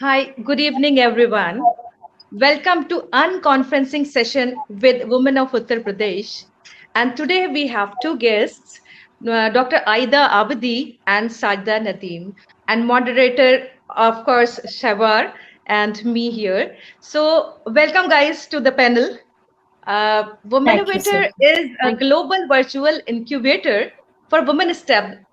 Hi, good evening, everyone. Welcome to Unconferencing Session with Women of Uttar Pradesh. And today we have two guests, Dr. Aeda Abidi and Sajida Nadeem, and moderator, of course, Shahwar and me here. So, welcome, guys, to the panel. Thank you so Womennovator much. is a global virtual incubator for women established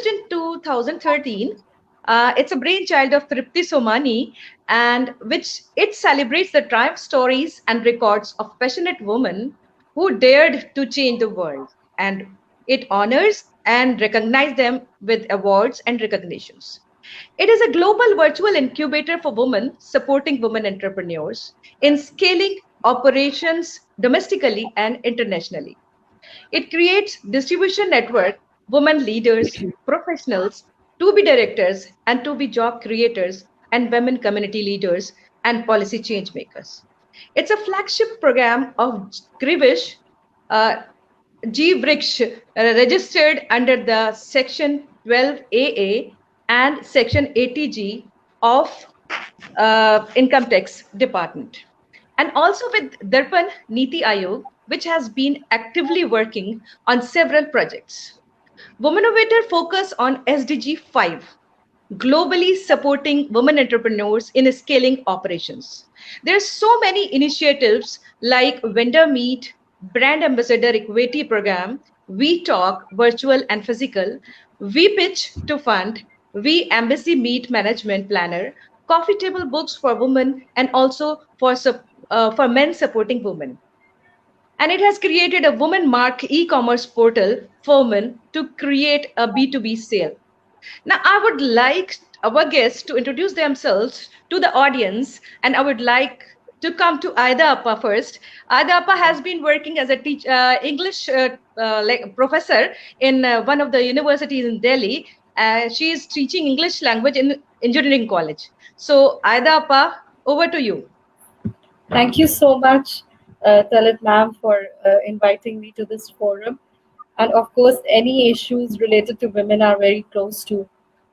in 2013. It's a brainchild of Tripti Somani, and which it celebrates the triumph stories and records of passionate women who dared to change the world. And it honors and recognizes them with awards and recognitions. It is a global virtual incubator for women supporting women entrepreneurs in scaling operations domestically and internationally. It creates distribution network, women leaders, professionals, to be directors and to be job creators and women community leaders and policy change makers. It's a flagship program of Gvriksh, uh, Gvriksh, registered under the Section 12AA and Section 80G of Income Tax Department. And also with Darpan Niti Ayog, which has been actively working on several projects. Womennovator focus on SDG 5, globally supporting women entrepreneurs in scaling operations. There's so many initiatives like vendor meet, brand ambassador equity program, we talk virtual and physical, we pitch to fund, we embassy meet management planner, coffee table books for women, and also for men supporting women. And it has created a woman mark e-commerce portal for women to create a B2B sale. Now, I would like our guests to introduce themselves to the audience, and I would like to come to Aeda Appa first. Aeda Appa has been working as a English like professor in one of the universities in Delhi. She is teaching English language in engineering college. So, Aeda Appa, over to you. Thank you so much, Talat ma'am, for inviting me to this forum. And of course, any issues related to women are very close to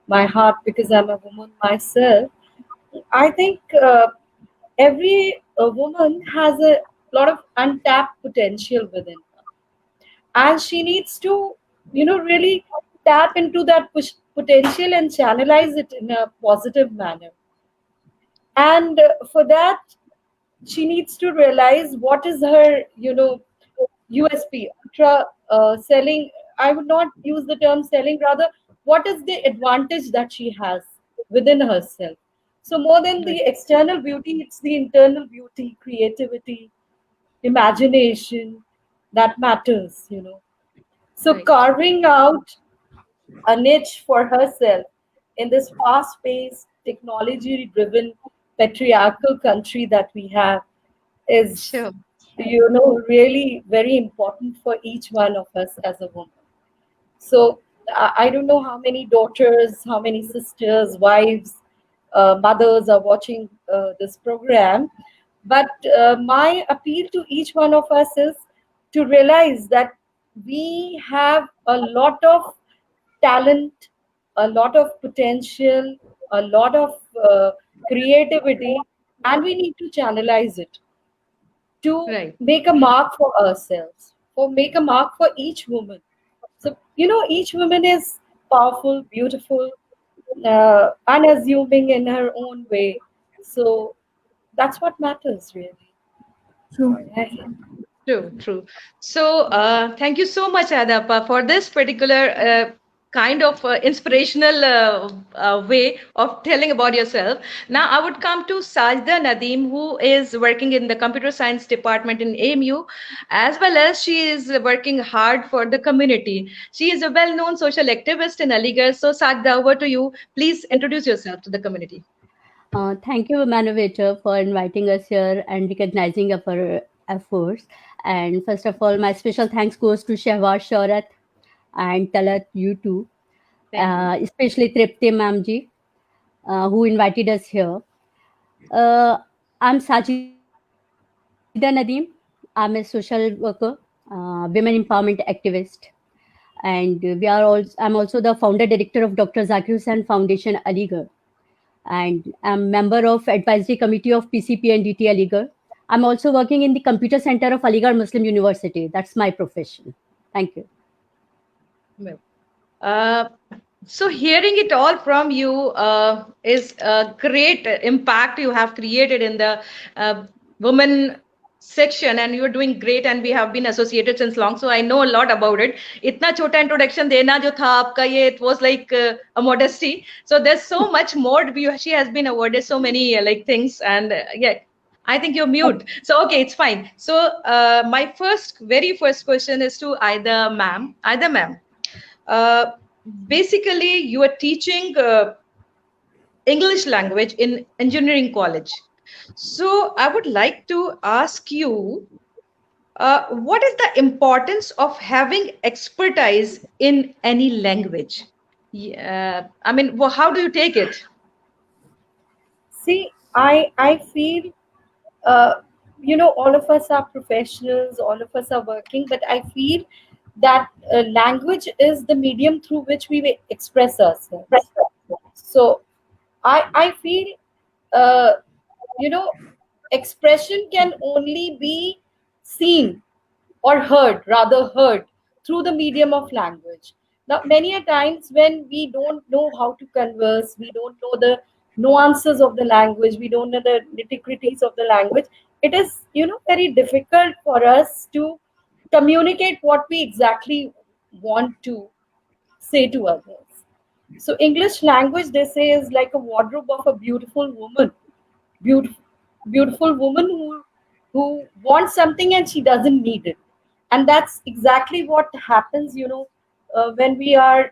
my heart because I'm a woman myself. I think every woman has a lot of untapped potential within her, and she needs to, really tap into that potential and channelize it in a positive manner. And for that, she needs to realize what is her USP, ultra selling. I would not use the term selling, rather what is the advantage that she has within herself. So more than the Right, external beauty, it's the internal beauty, creativity, imagination that matters. So right, carving out a niche for herself in this fast paced, technology driven, patriarchal country that we have is, sure. really very important for each one of us as a woman. So I don't know how many daughters, how many sisters, wives, mothers are watching this program, but my appeal to each one of us is to realize that we have a lot of talent, a lot of potential, a lot of creativity, and we need to channelize it to Right. make a mark for ourselves, or make a mark for each woman. So, each woman is powerful, beautiful, unassuming in her own way. So, that's what matters, really. True. Right? True, true. So, thank you so much, Adapa, for this particular kind of inspirational way of telling about yourself. Now, I would come to Sajida Nadeem, who is working in the computer science department in AMU, as well as she is working hard for the community. She is a well-known social activist in Aligarh. So, Sajida, over to you. Please introduce yourself to the community. Thank you, Womennovator, for inviting us here and recognizing our efforts. And first of all, my special thanks goes to Shahwar Shohrat and Talat, you too, Thank you. especially Tripti Mamji, who invited us here. Uh, I'm Sajida Nadeem. I'm a social worker, women empowerment activist, and I'm also the founder director of Dr. Zakir Hussain Foundation, Aligarh. and I'm member of advisory committee of PCP and DT Aligarh. I'm also working in the computer center of Aligarh Muslim University. That's my profession. Thank you. Well, Uh, so hearing it all from you is a great impact you have created in the women section, and you're doing great, and we have been associated since long, so I know a lot about it. Itna chota introduction dena jo tha aapka ye, it was like a modesty. So there's so much more. She has been awarded so many like things, and yeah, I think you're mute. So okay, it's fine. So my very first question is to either ma'am. Uh, Basically, you are teaching English language in engineering college. So I would like to ask you, what is the importance of having expertise in any language? Yeah, I mean, well, how do you take it? See, I feel, uh, all of us are professionals, all of us are working, but I feel that language is the medium through which we will express ourselves. So I feel, uh, you know, expression can only be seen or heard, rather heard, through the medium of language. Now, many a times when we don't know how to converse, we don't know the nuances of the language, we don't know the nitty-gritties of the language, it is, very difficult for us to communicate what we exactly want to say to others. So English language, they say, is like a wardrobe of a beautiful woman, beautiful, beautiful woman who wants something and she doesn't need it, and that's exactly what happens. When we are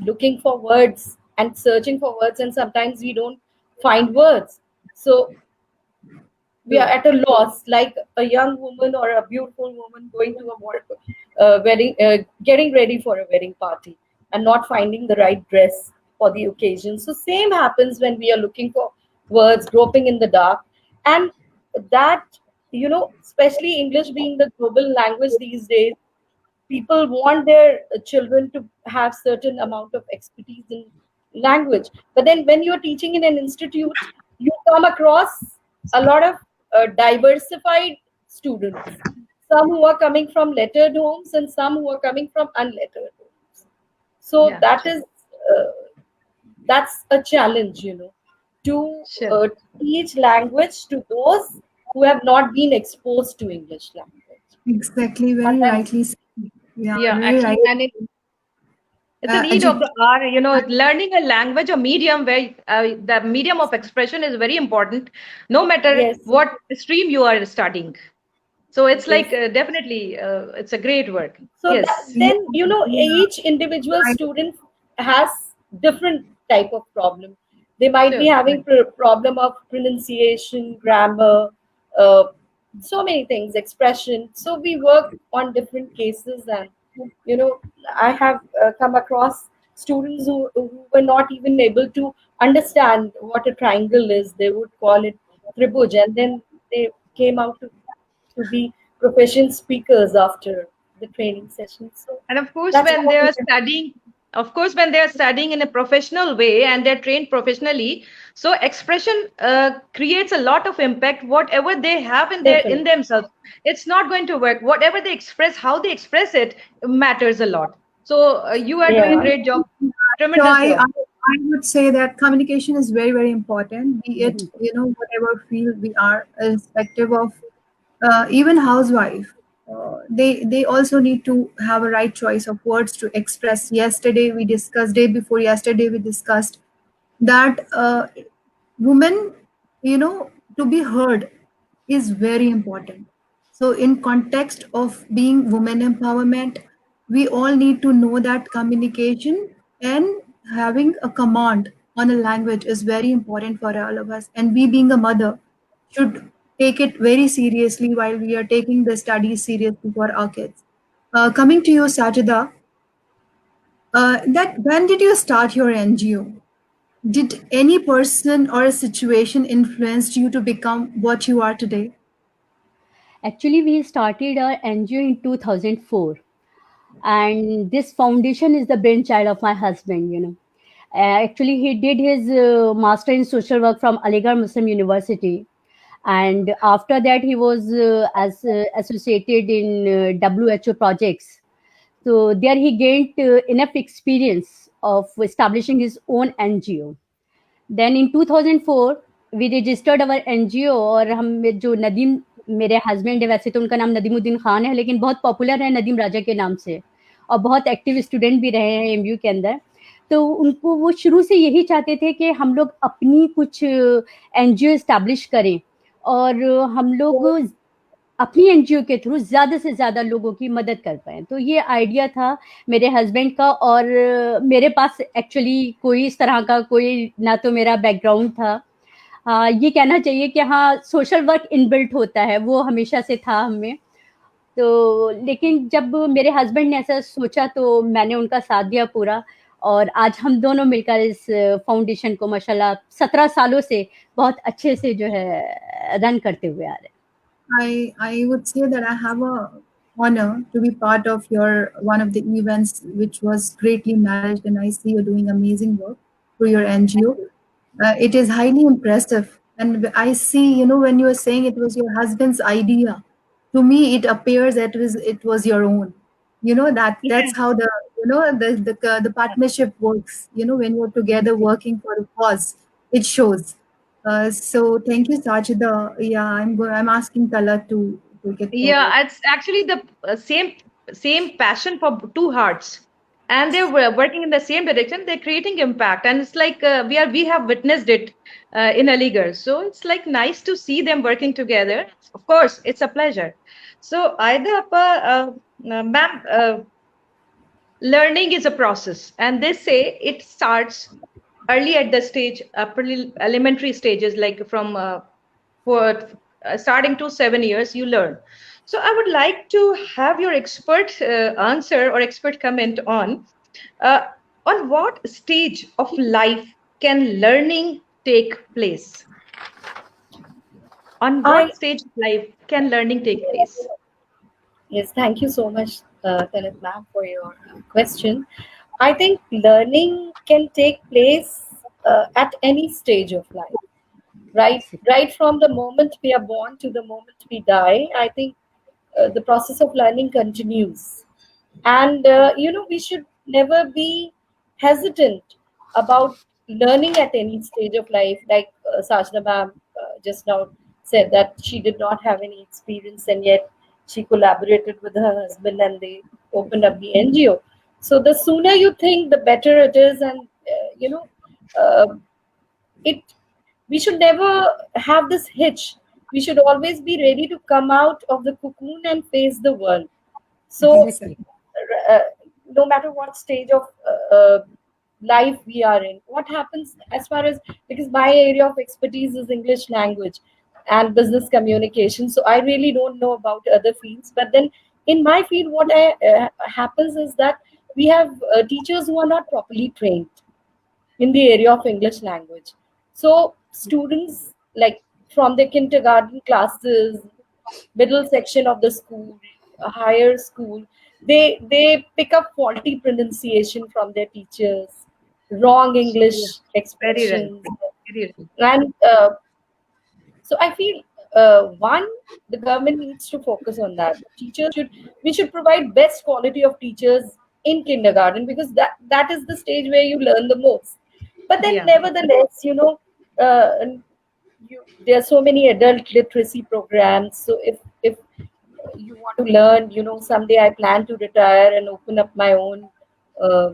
looking for words and searching for words, and sometimes we don't find words. So we are True. at a loss, like a young woman or a beautiful woman going to a wedding, getting ready for a wedding party and not finding the right dress for the occasion. So same happens when we are looking for words, groping in the dark. And that, especially English being the global language these days, people want their children to have certain amount of expertise in language. But then when you're teaching in an institute, you come across a lot of diversified students, some who are coming from lettered homes and some who are coming from unlettered homes. So Yeah, that sure. is that's a challenge, to Sure. teach language to those who have not been exposed to English language. Exactly, But very then, rightly said. Yeah, Yeah, very actually, right. and it's a need of Ajit, the hour, learning a language or medium where the medium of expression is very important, no matter yes, what stream you are studying. So it's yes. like definitely it's a great work. So Yes. yeah, then, each individual I, student has different type of problem. They might be Sure. having Right. problem of pronunciation, grammar, uh, so many things, expression. So we work on different cases, and you know I have come across students who were not even able to understand what a triangle is. They would call it tribuj, and then they came out to be proficient speakers after the training session. So And of course, that's when what they it are is. studying, of course, when they are studying in a professional way and they're trained professionally, so expression creates a lot of impact. Whatever they have in Definitely. themselves, it's not going to work. Whatever they express, how they express it matters a lot. So you are doing a Yeah. great job, so tremendous job. I would say that communication is very, very important. Be it, whatever field we are, irrespective of even housewife. They also need to have a right choice of words to express. Yesterday we discussed, day before yesterday we discussed that women, to be heard is very important. So in context of being women empowerment, we all need to know that communication and having a command on a language is very important for all of us, and we being a mother should take it very seriously while we are taking the studies seriously for our kids. Coming to you, Sajida, that when did you start your NGO? Did any person or a situation influenced you to become what you are today? Actually, we started our NGO in 2004, and this foundation is the brainchild of my husband. Actually, he did his master in social work from Aligarh Muslim University, and after that he was as associated in WHO projects. So there he gained enough experience of establishing his own NGO. Then in 2004 we registered our NGO, और हम जो नदीम, मेरे husband है, वैसे तो उनका नाम नदीमुद्दीन खान है, लेकिन बहुत पॉपुलर है नदीम राजा के नाम से, और बहुत एक्टिव स्टूडेंट भी रहे हैं एमयू के अंदर। तो उनको वो शुरू से यही चाहते थे कि हम लोग अपनी कुछ एनजीओ एस्टैब्लिश करें, और हम लोग अपनी एनजीओ के थ्रू ज़्यादा से ज़्यादा लोगों की मदद कर पाएँ। तो ये आइडिया था मेरे हस्बैंड का, और मेरे पास एक्चुअली कोई इस तरह का कोई ना तो मेरा बैकग्राउंड था। ये कहना चाहिए कि हाँ, सोशल वर्क इनबिल्ट होता है, वो हमेशा से था हमें। तो लेकिन जब मेरे हस्बैंड ने ऐसा सोचा तो मैंने उनका साथ दिया पूरा, और आज हम दोनों मिलकर इस फाउंडेशन को माशाल्लाह 17 सालों से बहुत अच्छे से जो है रन करते हुए आ रहे हैं। I would say that I have a honor to be part of your one of the events which was greatly managed, and I see you're doing amazing work through your NGO. It is highly impressive, and I see, when you were saying it was your husband's idea, to me it appears that it was your own. That's how the partnership works. When you're together working for a cause, it shows. So thank you, Sajida. Yeah, I'm asking Talat to take it forward. Yeah, it's actually the same passion for two hearts, and they were working in the same direction. They're creating impact, and it's like we have witnessed it in Aligarh. So it's like nice to see them working together. Of course, it's a pleasure. So Aeda Appa, ma'am, learning is a process, and they say it starts early at the stage, elementary stages, like from for starting to 7 years, you learn. So I would like to have your expert answer or expert comment uh, on what stage of life can learning take place? On what I stage of life can learning take place? Yes, thank you so much, Talat ma'am, for your question. I think learning can take place at any stage of life, right? Right from the moment we are born to the moment we die. I think the process of learning continues, and we should never be hesitant about learning at any stage of life. Like Sajna ma'am just now said that she did not have any experience, and yet she collaborated with her husband and they opened up the NGO. So the sooner you think, the better it is, and uh, it we should never have this hitch. We should always be ready to come out of the cocoon and face the world. So Exactly. uh, no matter what stage of life we are in, what happens as far as, because my area of expertise is English language and business communication, so I really don't know about other fields. But then in my field, what happens is that we have teachers who are not properly trained in the area of English language. So students, like from the kindergarten classes, middle section of the school, higher school, they pick up faulty pronunciation from their teachers, wrong English Yeah, very right. expressions, Very right. and so I feel one, the government needs to focus on that. Teachers should We should provide best quality of teachers in kindergarten, because that is the stage where you learn the most. But then, Yeah. nevertheless, there are so many adult literacy programs. So if you want to learn, someday I plan to retire and open up my own uh,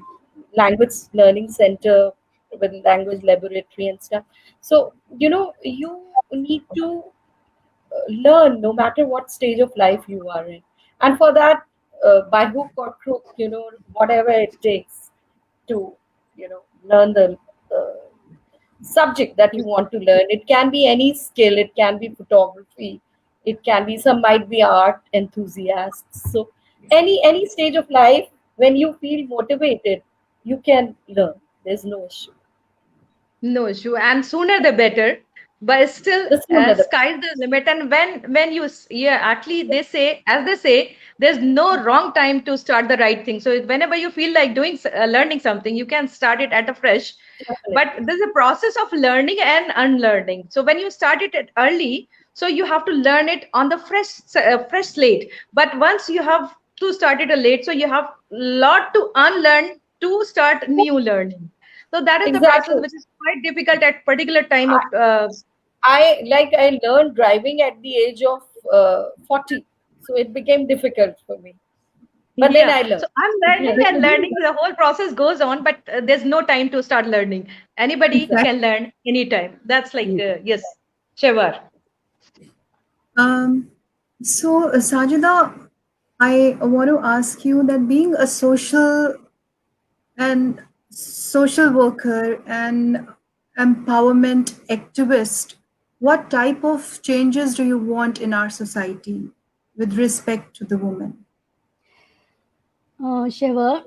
language learning center with language laboratory and stuff. So you need to learn no matter what stage of life you are in, and for that, by hook or crook, whatever it takes to learn the uh, subject that you want to learn. It can be any skill, it can be photography, it can be, some might be art enthusiasts. So any stage of life, when you feel motivated, you can learn. There's no issue. No issue, and sooner the better. but still The sooner the sky's the limit. And when you yeah, actually they say, as they say, there's no wrong time to start the right thing. So whenever you feel like doing learning something, you can start it at a fresh. definitely. But there's a process of learning and unlearning. So when you start it at early, so you have to learn it on the fresh slate. But once you have to start it late, so you have lot to unlearn to start new learning. So that is the process Exactly. which is quite difficult at particular time I, of I learned driving at the age of 40, so it became difficult for me. But then yeah. I So learned. I'm Yeah, learning that's and really learning. The whole process goes on, but there's no time to start learning. Anybody exactly. can learn anytime. That's like yes, Shahwar. Um, so, Sajida, I want to ask you that being a and social worker and empowerment activist, what type of changes do you want in our society with respect to the woman? शहवा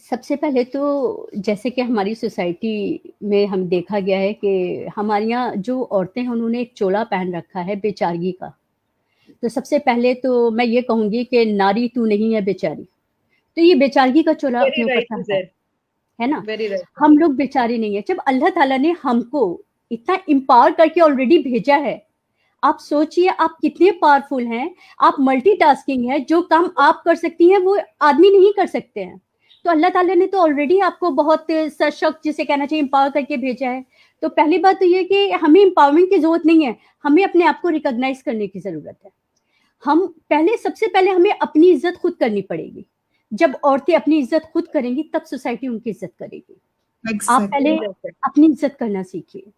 सबसे पहले तो जैसे कि हमारी society में हम देखा गया है कि हमारे यहाँ जो औरतें हैं उन्होंने एक चोला पहन रखा है बेचारगी का। तो सबसे पहले तो मैं ये कहूँगी कि नारी तू नहीं है बेचारी। तो ये बेचारगी का चोला अपने Very ऊपर rightly पहना said. है ना? Very right. हम लोग बेचारे नहीं हैं। जब अल्लाह ताला ने हमको इतना एम्पावर करके ऑलरेडी भेजा है, आप सोचिए आप कितने पावरफुल हैं, आप मल्टीटास्किंग है, जो काम आप कर सकती हैं वो आदमी नहीं कर सकते हैं। तो अल्लाह ताला ने तो ऑलरेडी आपको बहुत सशक्त जिसे कहना चाहिए एम्पावर करके भेजा है। तो पहली बात तो ये कि हमें एम्पावरमेंट की ज़रूरत नहीं है, हमें अपने आप को रिकॉग्नाइज़ करने की ज़रूरत है। हम पहले सबसे पहले हमें अपनी इज़्ज़त खुद करनी पड़ेगी। जब औरतें अपनी इज़्ज़त खुद करेंगी तब सोसाइटी उनकी इज़्ज़त करेगी। आप पहले Exactly. अपनी इज़्ज़त करना सीखिए।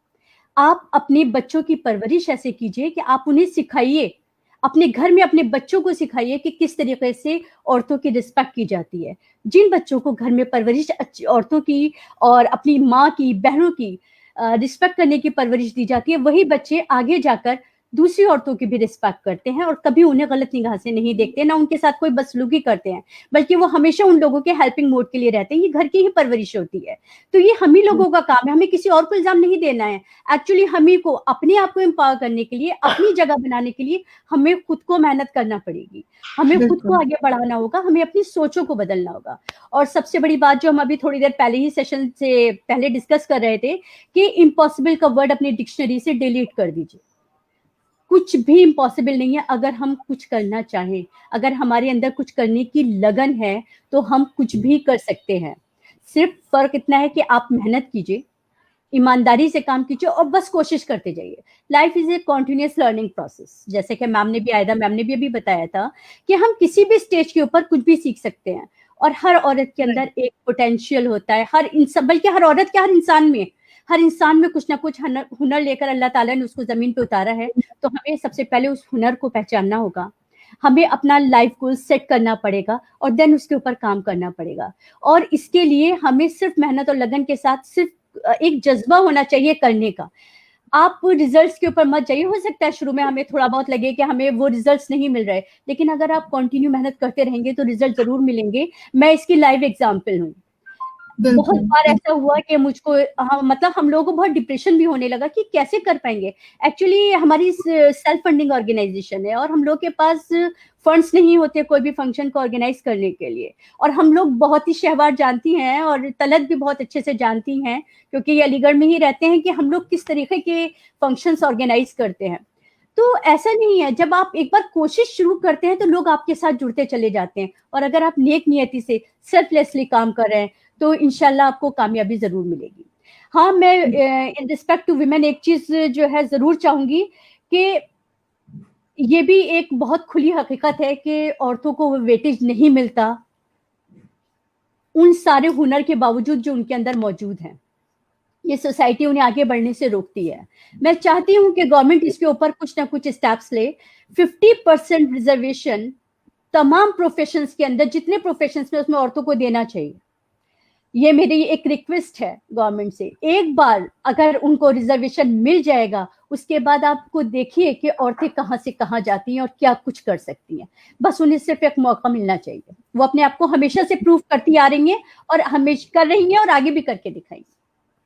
आप अपने बच्चों की परवरिश ऐसे कीजिए कि आप उन्हें सिखाइए, अपने घर में अपने बच्चों को सिखाइए कि किस तरीके से औरतों की रिस्पेक्ट की जाती है। जिन बच्चों को घर में परवरिश अच्छी औरतों की और अपनी माँ की, बहनों की रिस्पेक्ट करने की परवरिश दी जाती है, वही बच्चे आगे जाकर दूसरी औरतों की भी रिस्पेक्ट करते हैं और कभी उन्हें गलत निगाह से नहीं देखते, ना उनके साथ कोई बदसलूकी करते हैं, बल्कि वो हमेशा उन लोगों के हेल्पिंग मोड के लिए रहते हैं। ये घर की ही परवरिश होती है। तो ये हम ही लोगों का काम है, हमें किसी और को इल्ज़ाम नहीं देना है। एक्चुअली हम ही को अपने आप को एम्पावर करने के लिए, अपनी जगह बनाने के लिए हमें खुद को मेहनत करना पड़ेगी। हमें खुद को बिल्कुल। आगे बढ़ाना होगा, हमें अपनी सोचों को बदलना होगा। और सबसे बड़ी बात जो हम अभी थोड़ी देर पहले ही सेशन से पहले डिस्कस कर रहे थे कि इम्पॉसिबल का वर्ड अपनी डिक्शनरी से डिलीट कर दीजिए। कुछ भी इम्पॉसिबल नहीं है अगर हम कुछ करना चाहें, अगर हमारे अंदर कुछ करने की लगन है तो हम कुछ भी कर सकते हैं। सिर्फ फ़र्क इतना है कि आप मेहनत कीजिए, ईमानदारी से काम कीजिए और बस कोशिश करते जाइए। Life is a continuous learning process. जैसे कि आयदा मैम ने भी अभी बताया था कि हम किसी भी स्टेज के ऊपर कुछ भी सीख सकते हैं और हर औरत के अंदर एक पोटेंशियल होता है, हर इंसान, बल्कि हर औरत क्या, हर इंसान में कुछ ना कुछ हुनर लेकर अल्लाह ताला ने उसको ज़मीन पे उतारा है। तो हमें सबसे पहले उस हुनर को पहचानना होगा, हमें अपना लाइफ गोल सेट करना पड़ेगा और देन उसके ऊपर काम करना पड़ेगा। और इसके लिए हमें सिर्फ मेहनत और लगन के साथ सिर्फ एक जज्बा होना चाहिए करने का। आप रिजल्ट्स के ऊपर मत जाइए। हो सकता है शुरू में हमें थोड़ा बहुत लगे कि हमें वो रिजल्ट्स नहीं मिल रहे, लेकिन अगर आप कंटिन्यू मेहनत करते रहेंगे तो रिजल्ट जरूर मिलेंगे। मैं इसकी लाइव एग्जांपल हूँ। बहुत बिल्कुल। बार ऐसा हुआ कि मुझको मतलब हम लोगों को बहुत डिप्रेशन भी होने लगा कि कैसे कर पाएंगे। एक्चुअली हमारी सेल्फ फंडिंग ऑर्गेनाइजेशन है और हम लोग के पास फंड्स नहीं होते कोई भी फंक्शन को ऑर्गेनाइज करने के लिए। और हम लोग बहुत ही शहवार जानती हैं और तलत भी बहुत अच्छे से जानती हैं, क्योंकि ये अलीगढ़ में ही रहते हैं, कि हम लोग किस तरीके के फंक्शंस ऑर्गेनाइज करते हैं। तो ऐसा नहीं है, जब आप एक बार कोशिश शुरू करते हैं तो लोग आपके साथ जुड़ते चले जाते हैं। और अगर आप नेक नियति से सेल्फलेसली काम कर रहे हैं तो इंशाल्लाह आपको कामयाबी जरूर मिलेगी। हाँ, मैं इन रिस्पेक्ट टू विमेन एक चीज जो है जरूर चाहूंगी कि ये भी एक बहुत खुली हकीकत है कि औरतों को वेटेज नहीं मिलता उन सारे हुनर के बावजूद जो उनके अंदर मौजूद हैं। ये सोसाइटी उन्हें आगे बढ़ने से रोकती है। मैं चाहती हूँ कि गवर्नमेंट इसके ऊपर कुछ ना कुछ स्टेप्स ले। 50% रिजर्वेशन तमाम प्रोफेशंस के अंदर, जितने प्रोफेशंस में, उसमें औरतों को देना चाहिए। ये मेरी एक रिक्वेस्ट है गवर्नमेंट से। एक बार अगर उनको रिजर्वेशन मिल जाएगा, उसके बाद आपको देखिए कि औरतें कहाँ से कहाँ जाती हैं और क्या कुछ कर सकती हैं। बस उन्हें सिर्फ एक मौका मिलना चाहिए। वो अपने आप को हमेशा से प्रूव करती आ रही हैं और हमेशा कर रही हैं और आगे भी करके दिखाएंगी।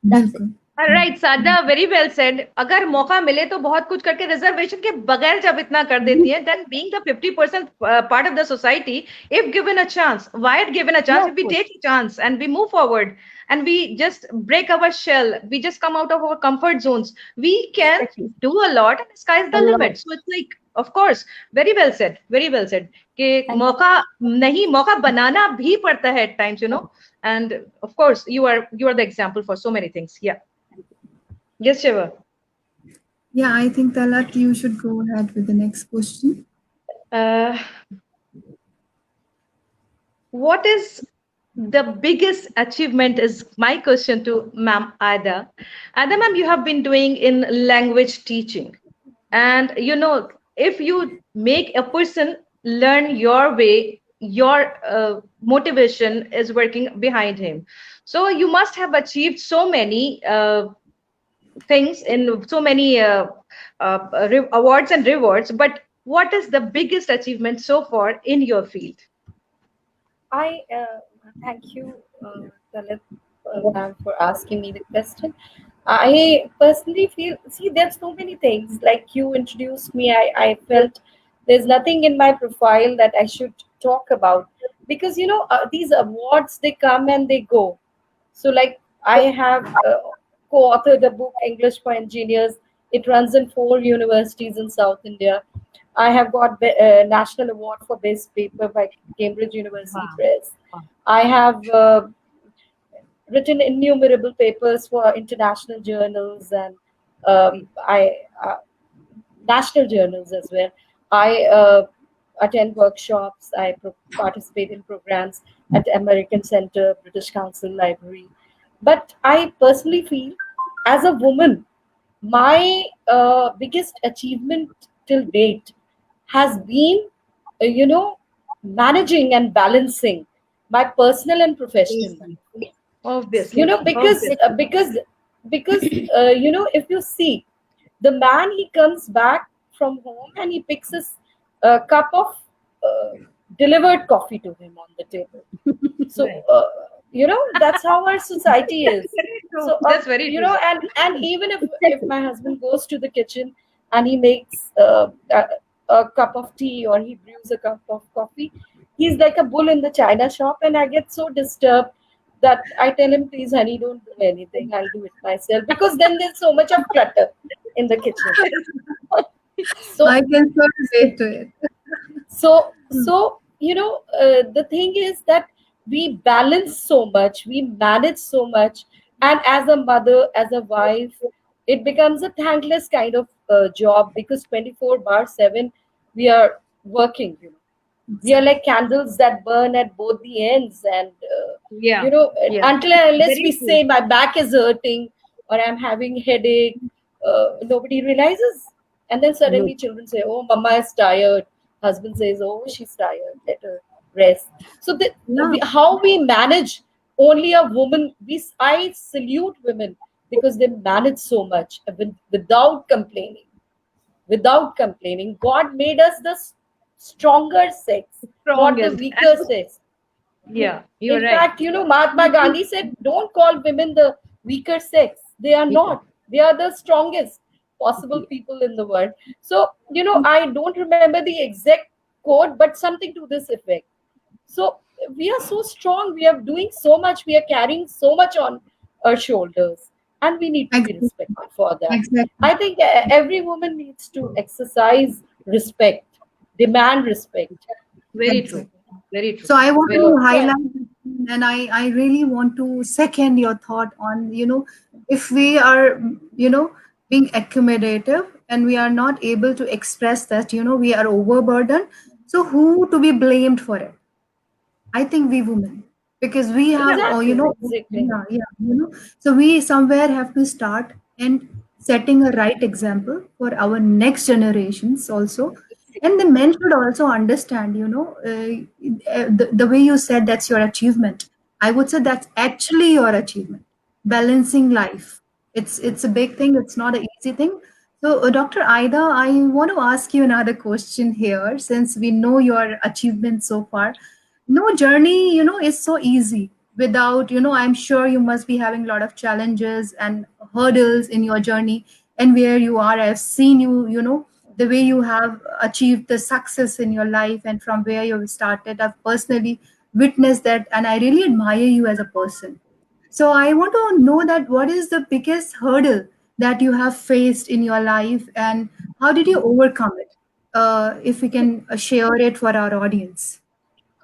बिल्कुल। राइट सादा, वेरी वेल सेड। अगर मौका मिले तो बहुत कुछ करके, रिजर्वेशन के बगैर जब इतना कर देती है, then being the 50% part of the society, if given a chance, why it given a Yeah, chance, of if we course. take a chance and we move forward and we just break our shell, we just come out of our comfort zones, we can Exactly. do a lot, and sky's A the lot. limit. So it's like, of course, very well said, very well said, कि Thank मौका नहीं, मौका बनाना भी पड़ता है at times, you know. And of course you are the example for so many things. Yeah. Yes, Shiva. Yeah, I think Talat, you should go ahead with the next question. Uh, what is the biggest achievement is my question to Ma'am Aida. Aida, ma'am, you have been doing in language teaching. And you know, if you make a person learn your way, your motivation is working behind him. So you must have achieved so many things in so many awards and rewards. But what is the biggest achievement so far in your field? I thank you, Talat, ma'am, for asking me the question. I personally feel, see, there's so many things. Like you introduced me, I felt there's nothing in my profile that I should talk about because these awards, they come and they go. So, like, I have co-authored a book, English for Engineers. It runs in 4 universities in South India. I have got national award for best paper by Cambridge University Wow. Press. Wow. I have written innumerable papers for international journals and I national journals as well. I attend workshops. I participate in programs at the American Center, British Council Library. But I personally feel, as a woman, my biggest achievement till date has been, managing and balancing my personal and professional life. Obviously, Because obviously. if you see, the man, he comes back from home and he picks his cup of uh, delivered coffee to him on the table. So Right. that's how our society is. Very true. So That's very true. and even if Exactly. my husband goes to the kitchen and he makes a cup of tea or he brews a cup of coffee, he's like a bull in the china shop, and I get so disturbed that I tell him, please honey, don't do anything, I'll do it myself, because then there's so much of clutter in the kitchen. I So can so relate to it. the thing is that we balance so much, we manage so much, and as a mother, as a wife, it becomes a thankless kind of job, because 24 bar 7 we are working. We are like candles that burn at both the ends, and Yeah. Yeah. until and unless we Very true. say my back is hurting or I'm having headache, nobody realizes. And then No. suddenly children say, oh, mama is tired. Husband says, oh, she's tired, let her rest. So Yeah, how we manage, only a woman, I salute women because they manage so much without complaining. Without complaining. God made us the stronger sex, not the Strongest. weaker sex. Yeah, you're In right. fact, Mahatma Gandhi said, don't call women the weaker sex. They are Because not. They are the strongest possible yeah. people in the world. So, I don't remember the exact quote, but something to this effect. So, we are so strong. We are doing so much. We are carrying so much on our shoulders. And we need to be exactly. respected for that. Exactly. I think every woman needs to exercise respect, demand respect. Very true. Exactly. Very true. So I want Very to So, true. yeah. highlight this, and I really want to second your thought on, if we are, being accommodative and we are not able to express that, we are overburdened. So who to be blamed for it? I think we women, because we have, Yeah. Exactly, exactly. yeah, yeah, so we somewhere have to start and setting a right example for our next generations also. And the men should also understand, the way you said that's your achievement. I would say that's actually your achievement. Balancing life. It's a big thing. It's not an easy thing. So, Dr. Aida, I want to ask you another question here, since we know your achievements so far. No journey, is so easy. without, I'm sure you must be having a lot of challenges and hurdles in your journey. And where you are, I've seen you, the way you have achieved the success in your life, and from where you started, I've personally witnessed that, and I really admire you as a person. So I want to know that what is the biggest hurdle that you have faced in your life, and how did you overcome it? If we can share it for our audience.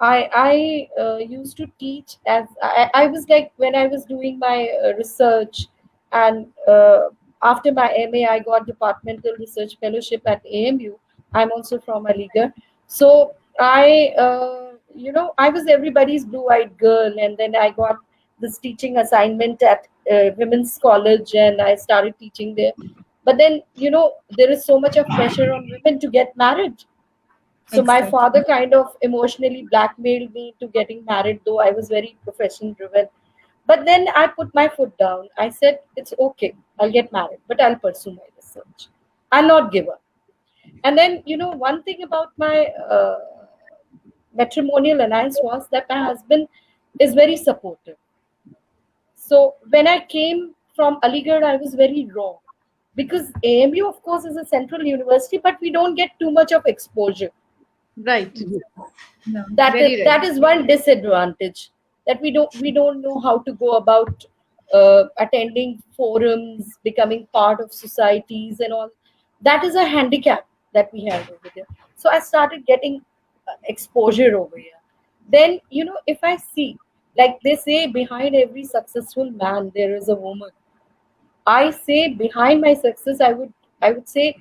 I used to teach as I was like when I was doing my research, and after my MA I got departmental research fellowship at AMU. I'm also from Aligarh, so I was everybody's blue-eyed girl, and then I got this teaching assignment at Women's College, and I started teaching there. But then there is so much of pressure on women to get married, so my Exactly. father kind of emotionally blackmailed me to getting married, though I was very profession driven. But then I put my foot down. I said, it's okay, I'll get married, but I'll pursue my research. I'll not give up. And then, one thing about my matrimonial alliance was that my husband is very supportive. So when I came from Aligarh, I was very raw because AMU, of course, is a central university, but we don't get too much of exposure. Right. Yeah. that is, Very right. that is one disadvantage, that we don't know how to go about attending forums, becoming part of societies and all. That is a handicap that we have over there. So I started getting exposure over here. Then if I see, like they say, behind every successful man there is a woman. I say behind my success, I would say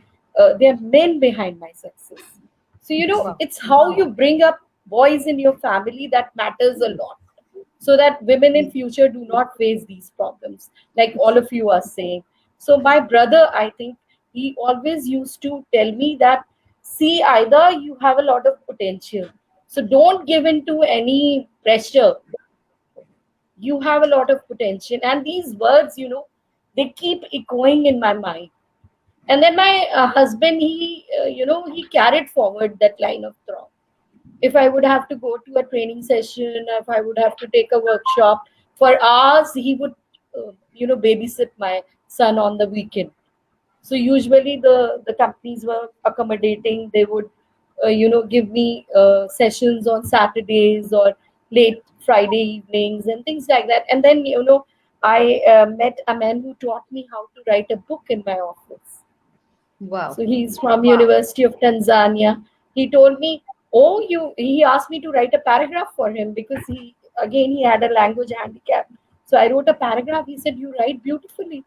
there are men behind my success. So Wow. it's how you bring up boys in your family that matters a lot, so that women in future do not face these problems, like all of you are saying. So my brother, I think, he always used to tell me that, see, either you have a lot of potential, so don't give in to any pressure. You have a lot of potential, and these words, they keep echoing in my mind. And then my husband, he carried forward that line of thought. If I would have to go to a training session, if I would have to take a workshop for hours, he would babysit my son on the weekend. So usually the companies were accommodating. They would give me sessions on Saturdays or late Friday evenings and things like that. And then I met a man who taught me how to write a book in my office. Wow. So he's from University of Tanzania. He told me, oh, he asked me to write a paragraph for him because he had a language handicap. So I wrote a paragraph. He said, you write beautifully,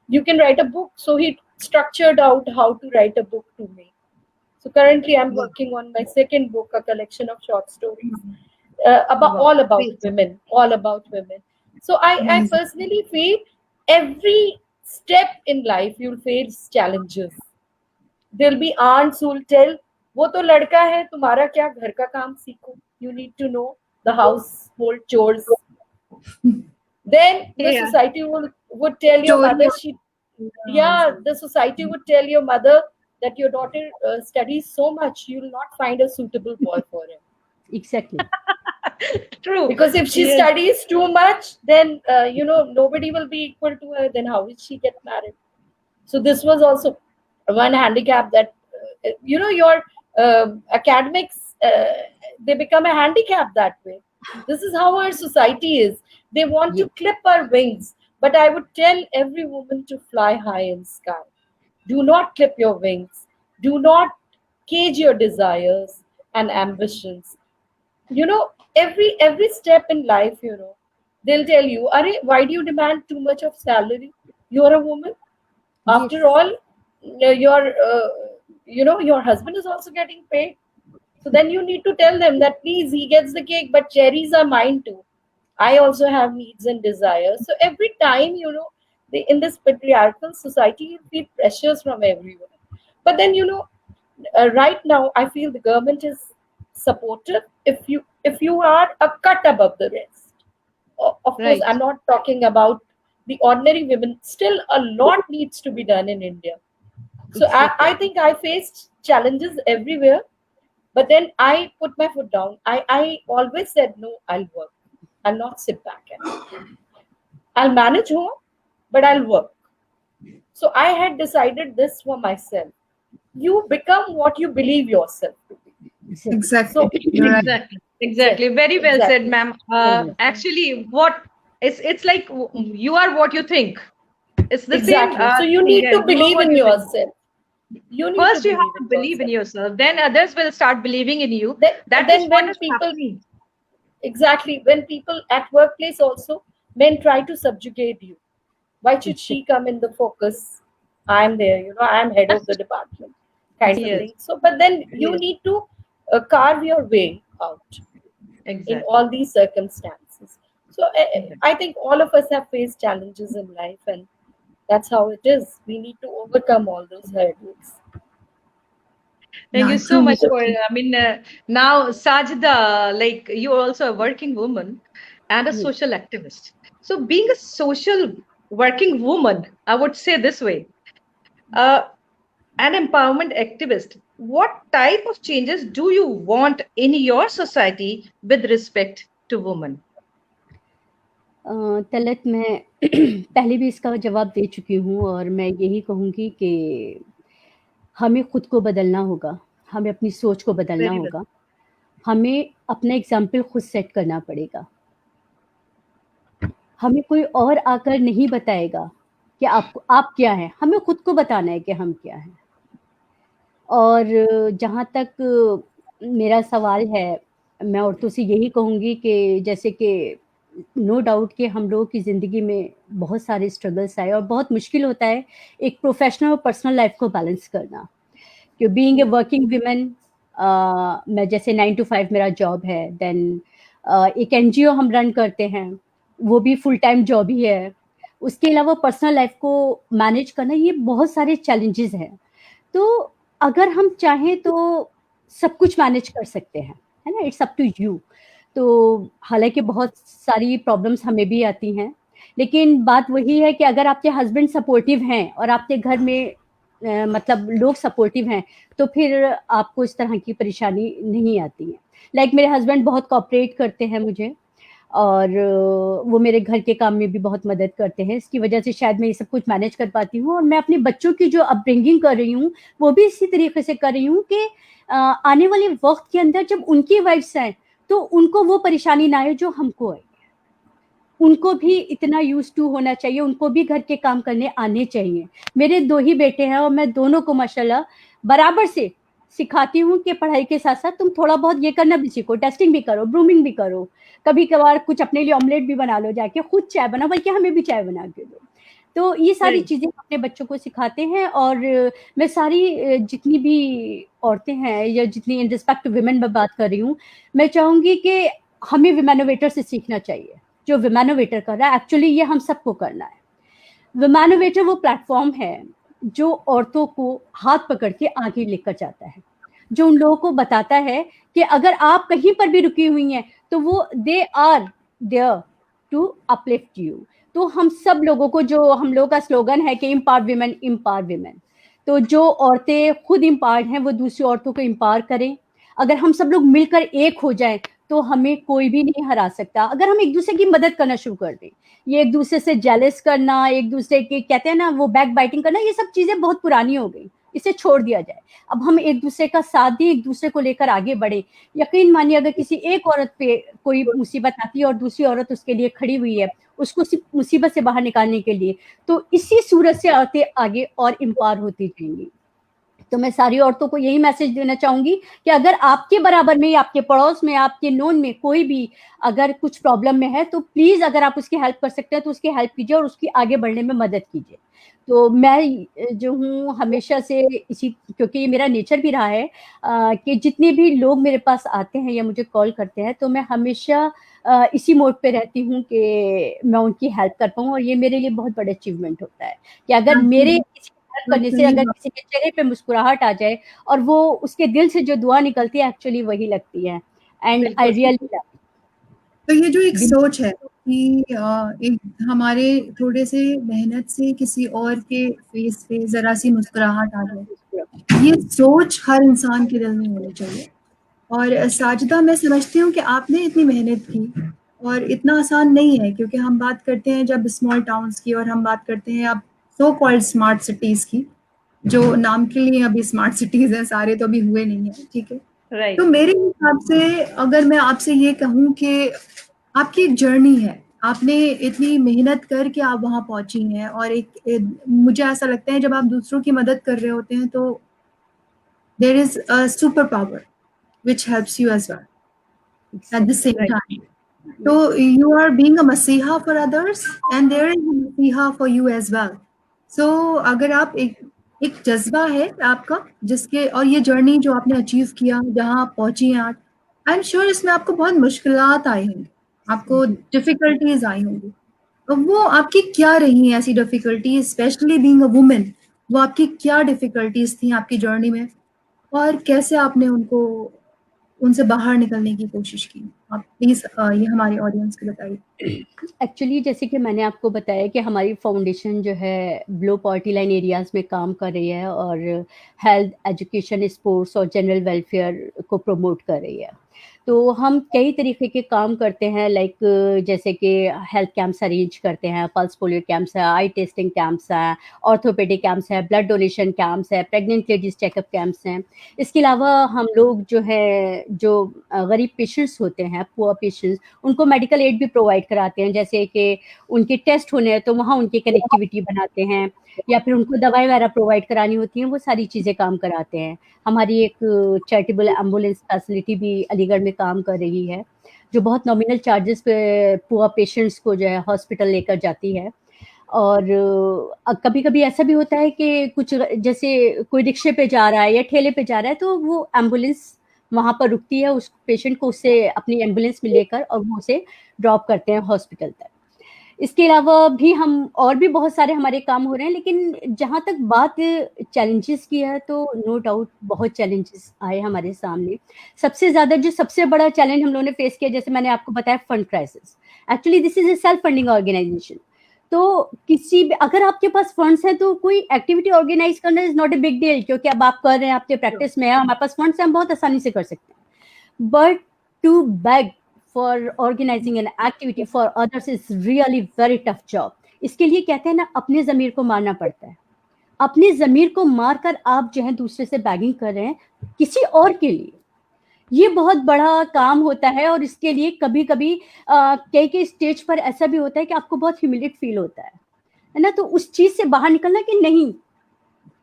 you can write a book. So he structured out how to write a book to me. So currently I'm Wow. working on my second book, a collection of short stories about Wow. all about Great. women, all about women. So I Amazing. personally feel every step in life you'll face challenges. There'll be aunts who'll tell, वो तो लड़का है, तुम्हारा क्या, घर का काम सीखो, you need to know the household chores. Then the Yeah. society would tell your Story mother, of, she yeah. yeah, the society would tell your mother that your daughter studies so much, you will not find a suitable boy for him. Exactly. True. Because if she Yes. studies too much, then nobody will be equal to her. Then how will she get married? So this was also one handicap, that your academics, they become a handicap that way. This is how our society is. They want to Yes. clip our wings, but I would tell every woman to fly high in sky. Do not clip your wings. Do not cage your desires and ambitions. Every step in life, they'll tell you, Are, why do you demand too much of salary? You're a woman. After Yes. all, your husband is also getting paid. So then you need to tell them that, please, he gets the cake, but cherries are mine too. I also have needs and desires. So every time, in this patriarchal society, you feel pressures from everyone. But then, right now, I feel the government is supportive if you are a cut above the rest. Of course, Right. I'm not talking about the ordinary women. Still, a lot needs to be done in India. So I Exactly. think I faced challenges everywhere, but then I put my foot down. I always said, no, I'll work. I'll not sit back and I'll manage home, but I'll work. So I had decided this for myself. You become what you believe yourself to be. Exactly. So You're right. Exactly. Very well said, exactly. ma'am. Actually, it's like you are what you think. It's the same Exactly. So you thing. need to You are believe what in you believe. yourself. You need to First, you have believe to in believe in yourself. yourself. Then others will start believing in you. Then, That is then what when is people, happening. exactly, when people at workplace also, men try to subjugate you. Why should she come in the focus? I'm there, I'm head of the department, kind of Yes. thing. So, but then you Yes. need to carve your way out in Exactly. all these circumstances. So, I think all of us have faced challenges in life, and that's how it is. We need to overcome all those hurdles. Thank Yeah, you so truly. much for, now, Sajida, like you're also a working woman and a social activist. So, being a social working woman, I would say this way, uh, an empowerment activist, what type of changes do you want in your society with respect to women? Talat मैं पहले भी इसका जवाब दे चुकी हूँ और मैं यही कहूँगी कि हमें खुद को बदलना होगा, हमें अपनी सोच को बदलना Very well. होगा, हमें अपना एग्ज़ाम्पल खुद सेट करना पड़ेगा। हमें कोई और आकर नहीं बताएगा कि आप क्या हैं, हमें खुद को बताना है कि हम क्या हैं। और जहाँ तक मेरा सवाल है, मैं औरतों से यही कहूँगी कि जैसे कि नो डाउट कि हम लोगों की ज़िंदगी में बहुत सारे स्ट्रगल्स आए और बहुत मुश्किल होता है एक प्रोफ़ेशनल और पर्सनल लाइफ़ को बैलेंस करना। कि बीइंग ए वर्किंग वुमन, मैं जैसे 9 टू 5 मेरा जॉब है, देन एक एनजीओ हम रन करते हैं, वो भी फुल टाइम जॉब ही है। उसके अलावा पर्सनल लाइफ़ को मैनेज करना, ये बहुत सारे चैलेंजेस हैं। तो अगर हम चाहें तो सब कुछ मैनेज कर सकते हैं, है ना? It's up to you. तो हालाँकि बहुत सारी प्रॉब्लम्स हमें भी आती हैं, लेकिन बात वही है कि अगर आपके हस्बैंड सपोर्टिव हैं और आपके घर में मतलब लोग सपोर्टिव हैं, तो फिर आपको इस तरह की परेशानी नहीं आती है। लाइक मेरे हस्बैंड बहुत कोऑपरेट करते हैं मुझे और वो मेरे घर के काम में भी बहुत मदद करते हैं। इसकी वजह से शायद मैं ये सब कुछ मैनेज कर पाती हूँ और मैं अपने बच्चों की जो अपब्रिंगिंग कर रही हूँ, वो भी इसी तरीके से कर रही हूँ कि आने वाले वक़्त के अंदर जब उनकी वाइफ्स आएँ, तो उनको वो परेशानी ना आए जो हमको आई। उनको भी इतना यूज़ टू होना चाहिए, उनको भी घर के काम करने आने चाहिए। मेरे 2 ही बेटे हैं और मैं दोनों को माशाल्लाह बराबर से सिखाती हूँ कि पढ़ाई के साथ-साथ तुम थोड़ा बहुत ये करना भी सीखो, डस्टिंग भी करो, ब्रूमिंग भी करो। कभी-कभार कुछ अपने लिए ऑमलेट भी बना लो जाके, खुद चाय बनाओ, बल्कि हमें भी चाय बना के दो। तो ये सारी Very चीज़ें अपने बच्चों को सिखाते हैं और मैं सारी जितनी भी औरतें हैं या जितनी इन रिस्पेक्ट टू वुमेन मैं बात कर रही हूँ, मैं चाहूँगी कि हमें वुमेनोवेटर से सीखना चाहिए। जो वुमेनोवेटर कर रहा है, एक्चुअली ये हम सबको करना है। वुमेनोवेटर वो प्लेटफ़ॉर्म है, जो औरतों को हाथ पकड़ के आगे लेकर जाता है। जो उन लोगों को बताता है कि अगर आप कहीं पर भी रुकी हुई हैं, तो वो they are there to uplift you. तो हम सब लोगों को, जो हम लोगों का स्लोगन है कि एम्पावर वुमेन, एम्पावर वुमेन। तो जो औरतें खुद एम्पावर्ड हैं, वो दूसरी औरतों को एम्पावर करें। अगर हम सब लोग मिलकर एक हो जाएँ, तो हमें कोई भी नहीं हरा सकता। अगर हम एक-दूसरे की मदद करना शुरू कर दें, ये एक-दूसरे से जेलस करना, एक-दूसरे के कहते हैं ना वो बैक बाइटिंग करना, ये सब चीज़ें बहुत पुरानी हो गई। इसे छोड़ दिया जाए। अब हम एक-दूसरे का साथ दें, एक-दूसरे को लेकर आगे बढ़ें। यकीन मानिए अगर किसी एक औरत पे कोई मुसीबत आती है और दूसरी औरत उसके लिए खड़ी हुई है, उसको उस मुसीबत से बाहर निकालने के लिए, तो इसी सूरत से औरतें आगे और एम्पावर होती जाएँगी। तो मैं सारी औरतों को यही मैसेज देना चाहूँगी कि अगर आपके बराबर में, आपके पड़ोस में, आपके नोन में कोई भी अगर कुछ प्रॉब्लम में है, तो प्लीज़ अगर आप उसकी हेल्प कर सकते हैं, तो उसकी हेल्प कीजिए और उसकी आगे बढ़ने में मदद कीजिए। तो मैं जो हूँ हमेशा से इसी, क्योंकि ये मेरा नेचर भी रहा है कि जितने भी लोग मेरे पास आते हैं या मुझे कॉल करते हैं, तो मैं हमेशा इसी मोड पे रहती हूँ कि मैं उनकी हेल्प कर पाऊँ और ये मेरे लिए बहुत बड़ा अचीवमेंट होता है कि अगर मेरे किसी हेल्प करने से अगर किसी के चेहरे पे मुस्कुराहट आ जाए और वो उसके दिल से जो दुआ निकलती है, एक्चुअली वही लगती है। And I really love. तो ये जो एक सोच है कि एक हमारे थोड़े से मेहनत से किसी और के फेस पे जरा सी मुस्कुराहट आ जाए, ये सोच हर इंसान के दिल में होनी चाहिए। और साजिदा, मैं समझती हूँ कि आपने इतनी मेहनत की और इतना आसान नहीं है, क्योंकि हम बात करते हैं जब स्मॉल टाउन्स की, और हम बात करते हैं अब सो कॉल्ड स्मार्ट सिटीज़ की, जो नाम के लिए अभी स्मार्ट सिटीज़ हैं, सारे तो अभी हुए नहीं हैं, ठीक है। तो Right. मेरे हिसाब से अगर मैं आपसे ये कहूँ कि आपकी एक जर्नी है, आपने इतनी मेहनत करके आप वहाँ पहुँची हैं, और मुझे ऐसा लगता है जब आप दूसरों की मदद कर रहे होते हैं तो there is a super power which helps you as well at the Exactly. same Right. time. So Yes. you are being a masiha for others, and there is a masiha for you as well. So अगर आप एक जज्बा है आपका, जिसके, और ये journey जो आपने अचीव किया, जहाँ आप पहुंची हैं आज, आई एम श्योर इसमें आपको बहुत मुश्किलात आई होंगी, आपको डिफिकल्टीज आई होंगी। तो वो आपकी क्या रही हैं ऐसी difficulties, specially being a women, वो आपकी क्या डिफिकल्टीज थी आपकी जर्नी में, और कैसे आपने उनसे बाहर निकलने की कोशिश की? आप प्लीज़ ये हमारी ऑडियंस को बताइए। एक्चुअली जैसे कि मैंने आपको बताया कि हमारी फाउंडेशन जो है बिलो पॉवर्टी लाइन एरियाज़ में काम कर रही है और हेल्थ, एजुकेशन, स्पोर्ट्स और जनरल वेलफेयर को प्रमोट कर रही है। तो हम कई तरीके के काम करते हैं, लाइक जैसे कि हेल्थ कैंप्स अरेंज करते हैं, पल्स पोलियो कैंप्स है, आई टेस्टिंग कैंप्स हैं, ऑर्थोपेडिक कैंप्स है, ब्लड डोनेशन कैंप्स है, प्रेग्नेंट लेडीज चेकअप कैंप्स हैं। इसके अलावा हम लोग जो है जो गरीब पेशेंट्स होते हैं, पुअर पेशेंट्स, उनको मेडिकल एड भी प्रोवाइड कराते हैं, जैसे कि उनके टेस्ट होने हैं तो वहाँ उनकी कनेक्टिविटी बनाते हैं, या फिर उनको दवाई वगैरह प्रोवाइड करानी होती हैं, वो सारी चीज़ें काम कराते हैं। हमारी एक चैरिटेबल एम्बुलेंस फैसिलिटी भी अलीगढ़ में काम कर रही है, जो बहुत नॉमिनल चार्जेस पे पुअर पेशेंट्स को जो है हॉस्पिटल लेकर जाती है। और कभी-कभी ऐसा भी होता है कि कुछ जैसे कोई रिक्शे पे जा रहा है या ठेले पे जा रहा है, तो वो एम्बुलेंस वहाँ पर रुकती है, उस पेशेंट को उससे अपनी एम्बुलेंस में लेकर और वो उसे ड्रॉप करते हैं हॉस्पिटल तक। इसके अलावा भी हम और भी बहुत सारे हमारे काम हो रहे हैं, लेकिन जहाँ तक बात चैलेंजेस की है, तो नो डाउट बहुत चैलेंजेस आए हमारे सामने। सबसे ज़्यादा जो सबसे बड़ा चैलेंज हम लोगों ने फेस किया, जैसे मैंने आपको बताया, fund crisis. Actually this is a self funding organization. तो किसी भी, अगर आपके पास फंड्स हैं तो कोई एक्टिविटी ऑर्गेनाइज करना is not a big deal, क्योंकि अब आप कर रहे हैं, आपके True. प्रैक्टिस में है, हमारे पास फंड्स हैं, हम बहुत आसानी से कर सकते हैं। But to beg for organizing an activity for others is really very tough job. इसके लिए कहते हैं ना, अपने ज़मीर को मारना पड़ता है। अपने ज़मीर को मारकर आप जो है दूसरे से बैगिंग कर रहे हैं किसी और के लिए, ये बहुत बड़ा काम होता है। और इसके लिए कभी-कभी कई स्टेज पर ऐसा भी होता है कि आपको बहुत ह्यूमिलेट फील होता है ना? तो उस चीज़ से बाहर निकलना कि नहीं,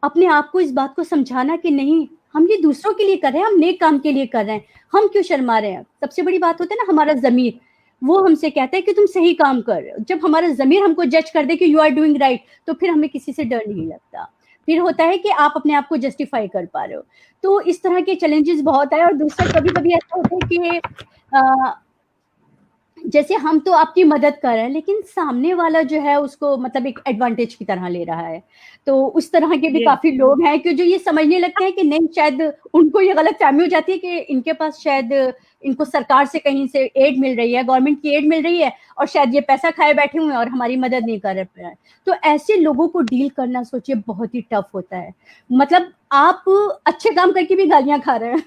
अपने आप को इस बात को समझाना कि नहीं, हम ये दूसरों के लिए कर रहे हैं, हम नेक काम के लिए कर रहे हैं, हम क्यों शर्मा रहे हैं। सबसे बड़ी बात होती है ना, हमारा ज़मीर, वो हमसे कहता है कि तुम सही काम कर रहे हो। जब हमारा ज़मीर हमको जज कर दे कि यू आर डूइंग राइट, तो फिर हमें किसी से डर नहीं लगता। फिर होता है कि आप अपने आप को जस्टिफाई कर पा रहे हो। तो इस तरह के चैलेंजेस बहुत आए। और दूसरा, कभी-कभी ऐसा होता है कि अ, जैसे हम तो आपकी मदद कर रहे हैं, लेकिन सामने वाला जो है उसको मतलब एक एडवांटेज की तरह ले रहा है। तो उस तरह के भी Yes. काफ़ी लोग हैं कि जो ये समझने लगते हैं कि नहीं, शायद उनको ये गलतफ़हमी हो जाती है कि इनके पास शायद इनको सरकार से कहीं से एड मिल रही है, गवर्नमेंट की एड मिल रही है, और शायद ये पैसा खाए बैठे हुए हैं और हमारी मदद नहीं कर रहे हैं। तो ऐसे लोगों को डील करना सोचिए बहुत ही टफ होता है। मतलब आप अच्छे काम करके भी गालियाँ खा रहे हैं।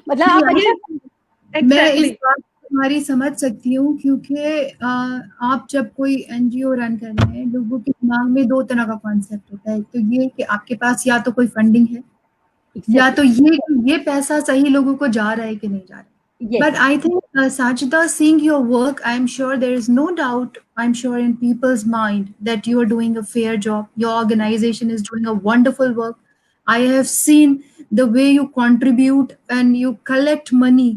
मतलब जी, आप अच्छा, मैं इस Exactly. बात को तुम्हारी समझ सकती हूँ, क्योंकि आप जब कोई एनजीओ रन कर रहे हैं, लोगों के दिमाग में दो तरह का कॉन्सेप्ट होता है। तो ये कि आपके पास या तो कोई फंडिंग है, या एग्ज़ैक्टली, तो ये कि ये पैसा सही लोगों को जा रहा है कि नहीं जा रहा है। Yes, But I think, Sajida, seeing your work, I'm sure there is no doubt, I'm sure in people's mind, that you are doing a fair job. Your organization is doing a wonderful work. I have seen the way you contribute and you collect money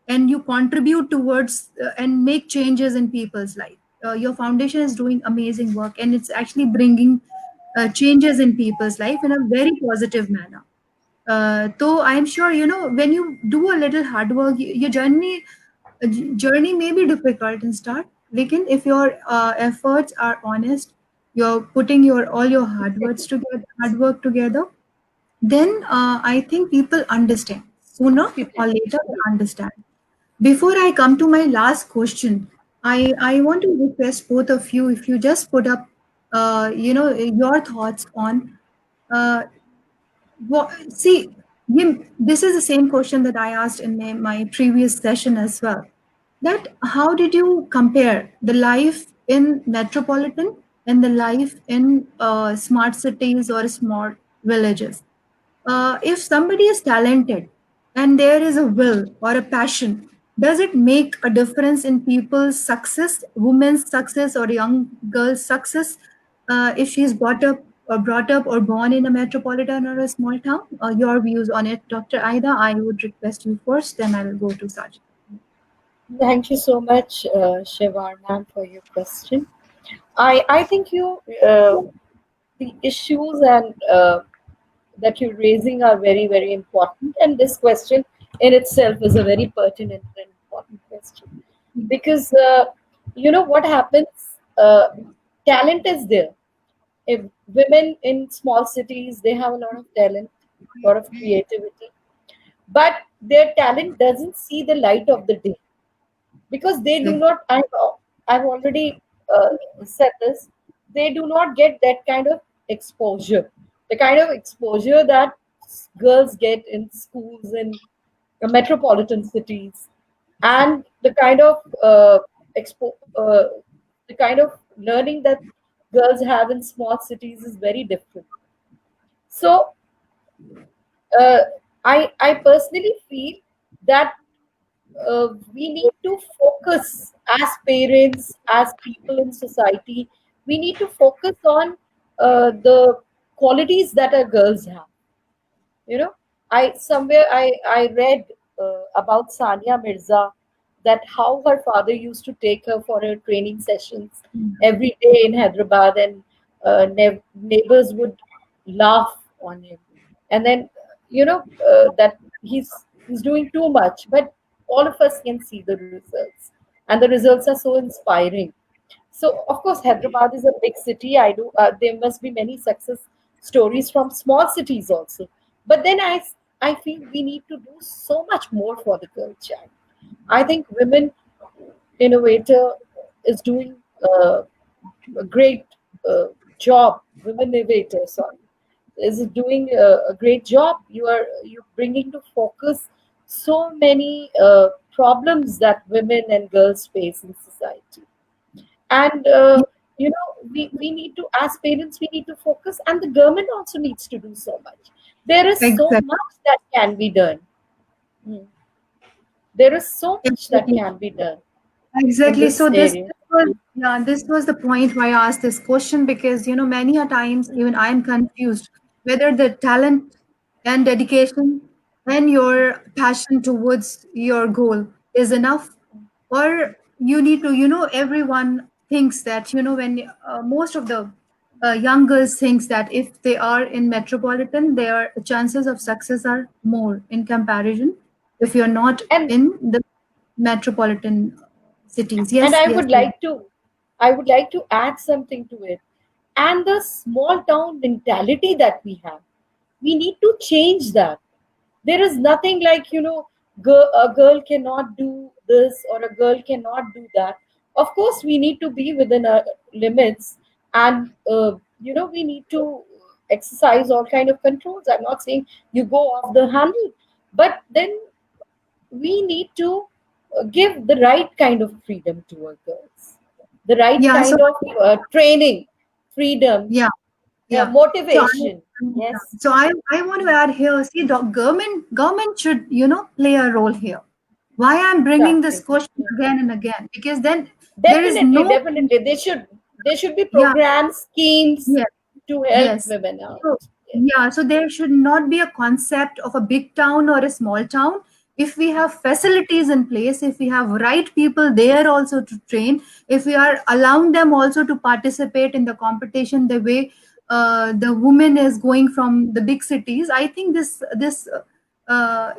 and you contribute towards and make changes in people's life. Your foundation is doing amazing work, and it's actually bringing changes in people's life in a very positive manner. So I'm sure, when you do a little hard work, your journey may be difficult in start. Lekin if your efforts are honest, you're putting your all your hard work together, then I think people understand. Sooner or later, they understand. Before I come to my last question, I want to request both of you, if you just put up, your thoughts on, uh, well, see, this is the same question that I asked in my previous session as well. that how did you compare the life in metropolitan and the life in smart cities or smart villages? If somebody is talented and there is a will or a passion, does it make a difference in people's success, women's success or young girls' success, if she's brought up or born in a metropolitan or a small town? Your views on it, Dr. Aida. I would request you first, then I'll go to Sajid. Thank you so much, Shahwar ma'am, for your question. I think the issues and that you're raising are very, very important. And this question in itself is a very pertinent and important question. Because, what happens? Talent is there. If women in small cities, they have a lot of talent, a lot of creativity, but their talent doesn't see the light of the day because they do not. I've already said this. They do not get that kind of exposure, the kind of exposure that girls get in schools in metropolitan cities, and expo- uh, the kind of learning that girls have in small cities is very different. So uh, I personally feel that we need to focus as parents, as people in society. We need to focus on the qualities that our girls have. You know, I read about Sania Mirza, that how her father used to take her for her training sessions every day in Hyderabad, and neighbors would laugh on him, and then that he's doing too much, but all of us can see the results, and the results are so inspiring. So, of course, Hyderabad is a big city. There must be many success stories from small cities also. But then I feel we need to do so much more for the girl child. I think Women Innovator is doing a great job. Women Innovator, sorry, is doing a great job. You're bringing to focus so many problems that women and girls face in society, and we need to, as parents, we need to focus, and the government also needs to do so much. There is so Exactly. much that can be done. Hmm. There is so much that Exactly. can be done in Exactly. this So area. this was the point why I asked this question, because many a times even I'm confused whether the talent and dedication and your passion towards your goal is enough, or you need to, everyone thinks that, when most of the young girls thinks that if they are in metropolitan, their chances of success are more in comparison if you're not and in the metropolitan cities. and Yes, yes, please. I would like to add something to it. And the small town mentality that we have, we need to change that. There is nothing like, a girl cannot do this or a girl cannot do that. Of course, we need to be within our limits, and we need to exercise all kind of controls. I'm not saying you go off the handle, but then we need to give the right kind of freedom to our girls, the right Yeah, so kind of training, freedom, yeah, yeah. So motivation. Yes, I want to add here. See, government should play a role here. Why I'm bringing this exactly. question again and again, because then there is Definitely, no, definitely. There should be yeah, programs, schemes yes, to help yes. women out. So, Yes. yeah, so there should not be a concept of a big town or a small town. If we have facilities in place, if we have right people there also to train, if we are allowing them also to participate in the competition the way the woman is going from the big cities, I think this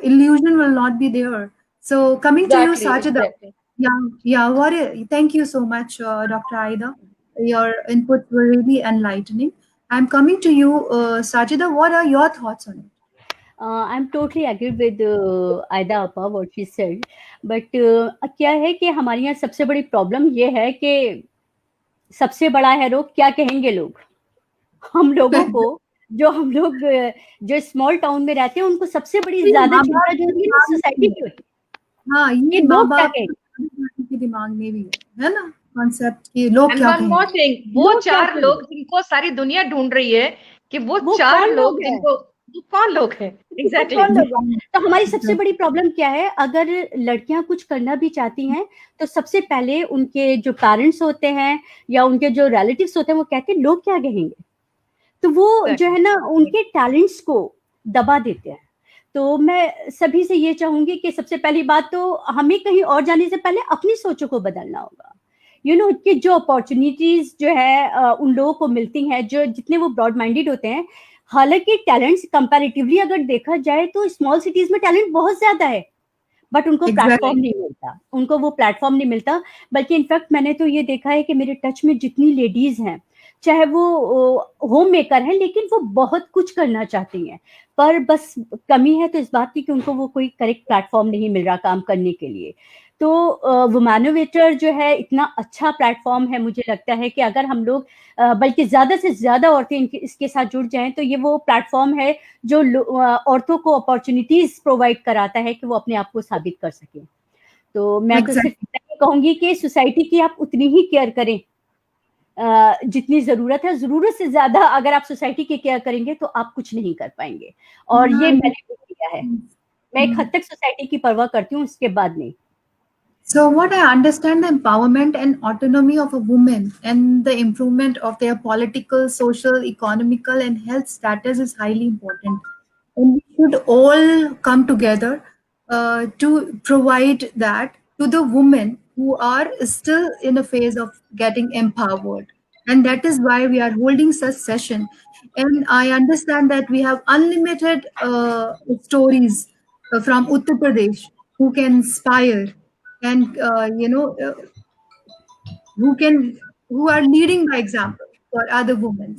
illusion will not be there. So coming to you, Exactly, Sajida. exactly. Yeah, yeah. Thank you so much, Dr. Aida. Your inputs were really enlightening. I'm coming to you, Sajida. What are your thoughts on it? I'm totally agree with Aida Appa what she said, but क्या है कि हमारे यहाँ सबसे बड़ी problem ये है कि सबसे बड़ा है रोग क्या कहेंगे लोग हम लोगों को जो हम लोग जो स्मॉल टाउन में रहते हैं उनको सबसे बड़ी ये ज्यादा माँ चिंता बाप जो की होती है ना बात सोसाइटी होती है। की होती हाँ, है ये कि माँ लोग क्या बाप कहेंगे के दिमाग में भी है ना कॉन्सेप्ट कि लोग एंड क्या वन मोर कहेंगे। थिंग, वो लोग क्या 4 लोग कहेंगे, जिनको सारी दुनिया ढूंढ रही है कि वो वो 4 कौन लोग लोग हैं, जिनको, वो कौन लोग हैं वो एग्जैक्टली कौन लोग हैं। हम्म, तो हमारी सबसे बड़ी प्रॉब्लम क्या है, अगर लड़कियां कुछ करना भी चाहती हैं तो सबसे पहले उनके जो पेरेंट्स होते हैं या उनके जो रिलेटिव्स होते हैं वो कहते हैं लोग क्या कहेंगे, तो वो जो है ना उनके टैलेंट्स को दबा देते हैं। तो मैं सभी से ये चाहूंगी कि सबसे पहली बात तो हमें कहीं और जाने से पहले अपनी सोचों को बदलना होगा। कि जो अपॉर्चुनिटीज जो है उन लोगों को मिलती हैं जो जितने वो ब्रॉड माइंडेड होते हैं। हालांकि टैलेंट्स कंपैरेटिवली अगर देखा जाए तो स्मॉल सिटीज में टैलेंट बहुत ज्यादा है, बट उनको प्लेटफॉर्म एग्जैक्टली। नहीं मिलता, उनको वो प्लेटफॉर्म नहीं मिलता। बल्कि इनफैक्ट मैंने तो ये देखा है कि मेरे टच में जितनी लेडीज हैं, चाहे वो होम मेकर हैं, लेकिन वो बहुत कुछ करना चाहती हैं, पर बस कमी है तो इस बात की कि उनको वो कोई करेक्ट प्लेटफॉर्म नहीं मिल रहा काम करने के लिए। तो वुमेनोवेटर जो है इतना अच्छा प्लेटफॉर्म है, मुझे लगता है कि अगर हम लोग बल्कि ज्यादा से ज्यादा औरतें इसके साथ जुड़ जाएं तो ये वो प्लेटफॉर्म है जो औरतों को अपॉर्चुनिटीज प्रोवाइड कराता है कि वो अपने आप को साबित कर सके। तो मैं तो सिर्फ एग्जैक्टली। इतना ही कहूंगी कि सोसाइटी की आप उतनी ही केयर करें जितनी जरूरत है। जरूरत से ज्यादा अगर आप सोसाइटी की केयर करेंगे तो आप कुछ नहीं कर पाएंगे, और ये हाँ, मैंने भी किया है। मैं एक हद तक सोसाइटी की परवाह करती हूँ, उसके बाद नहीं। so, what I understand, the empowerment and autonomy of a woman and the improvement of their political, social, economical, and health status is highly important. And we should all come together to provide that to the women who are still in a phase of getting empowered. And that is why we are holding such session. And I understand that we have unlimited stories from Uttar Pradesh who can inspire and who are leading by example for other women.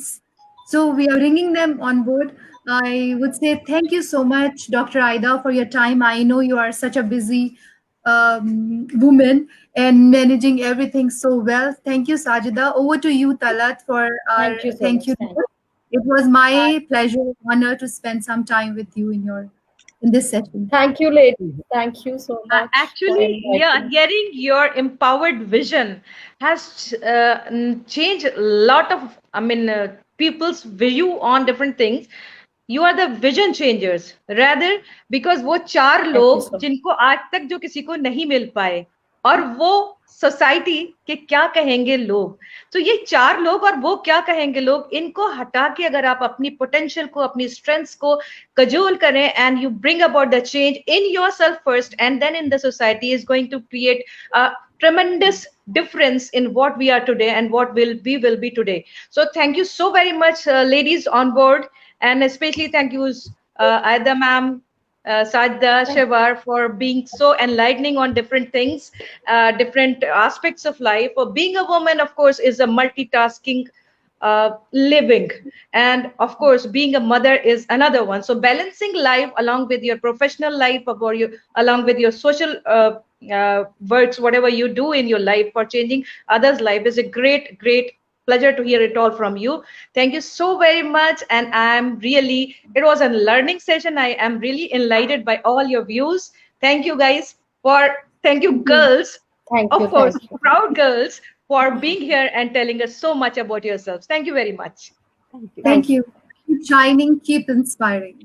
So we are bringing them on board. I would say thank you so much, Dr. Aida, for your time. I know you are such a busy woman and managing everything so well. Thank you, Sajida. Over to you, Talat, for our Thank you so thank much. you Thank note. It was my pleasure and honor to spend some time with you in this session. Thank you, ladies. Thank you so much for Actually, yeah, inviting. hearing your empowered vision has changed a lot of, I mean, people's view on different things. You are the vision changers, rather, because वो 4 Thank you लोग so much. जिनको आज तक जो किसी को नहीं मिल पाए, और वो सोसाइटी के क्या कहेंगे लोग, तो ये 4 लोग और वो क्या कहेंगे लोग, इनको हटा के अगर आप अपनी पोटेंशियल को, अपनी स्ट्रेंथ्स को cajole kare and you bring about the change in yourself first and then in the society, is going to create a tremendous difference in what we are today and what will be today. So thank you so very much, ladies on board, and especially thank you, Aida ma'am, Sajda, Shahwar, for being so enlightening on different things, different aspects of life. For being a woman, of course, is a multitasking living, and of course being a mother is another one. So balancing life along with your professional life, or you along with your social works, whatever you do in your life for changing others life, is a great pleasure to hear it all from you. Thank you so very much, and I'm really, it was a learning session. I am really enlightened by all your views. Thank you guys for, thank you Thank you. girls, Thank of you. course, Thank you. proud girls, for being here and telling us so much about yourselves. Thank you very much. Thank you. Thank Thank you. you. Keep shining, keep inspiring.